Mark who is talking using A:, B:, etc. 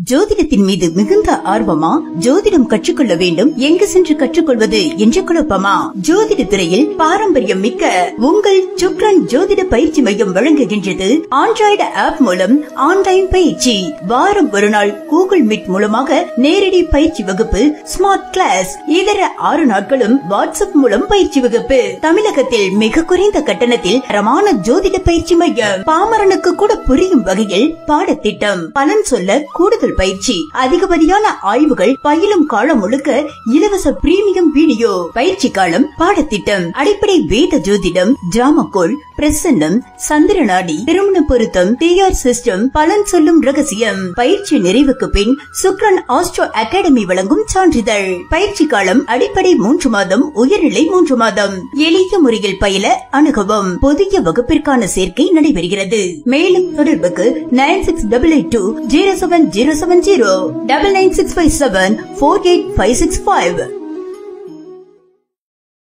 A: ஜோதிடத்தின் மீது மிகுந்த ஆர்வமா? ஜோதிடம் கற்றுக்கொள்ள வேண்டும், எங்கு சென்று கற்றுக்கொள்வது என்ற குழப்பமா? ஜோதிட துறையில் பாரம்பரியம் மிக்க உங்கள் சுக்ரன் ஜோதிட பயிற்சி மையம் வழங்குகின்றது ஆண்ட்ராய்டு ஆப் மூலம் ஆன்லைன் பயிற்சி. வாரம் ஒரு நாள் கூகுள் மீட் மூலமாக நேரடி பயிற்சி வகுப்பு, ஸ்மார்ட் கிளாஸ். இதர 6 நாட்களும் வாட்ஸ்அப் மூலம் பயிற்சி வகுப்பு. தமிழகத்தில் மிக குறைந்த கட்டணத்தில் தரமான ஜோதிட பயிற்சி மையம். பாமரனுக்கு கூட புரியும் வகையில் பாடத்திட்டம், பலன் சொல்ல கூடுதல் பயிற்சி, அதிகப்படியான ஆய்வுகள், பயிலும் காலம் முழுக்க இலவச பிரீமியம் வீடியோ. பயிற்சி காலம், பாடத்திட்டம், அடிப்படை வேத ஜோதிடம், டிராமக்கோள், பிரசன்னம், சந்திரநாடி, திருமண பொருத்தம், டிஆர் சிஸ்டம், பலன் சொல்லும் ரகசியம். பயிற்சி நிறைவுக்கு பின் சுக்ரன் ஆஸ்ட்ரோ அகாடமி வழங்கும் சான்றிதழ். பயிற்சி காலம் அடிப்படை 3 மாதம், உயர்நிலை 3 மாதம். எளிய முறையில் பயில அணுகவும். புதிய வகுப்பிற்கான சேர்க்கை நடைபெறுகிறது. மேலும் தொடர்புக்கு 9688207070 99657 48565.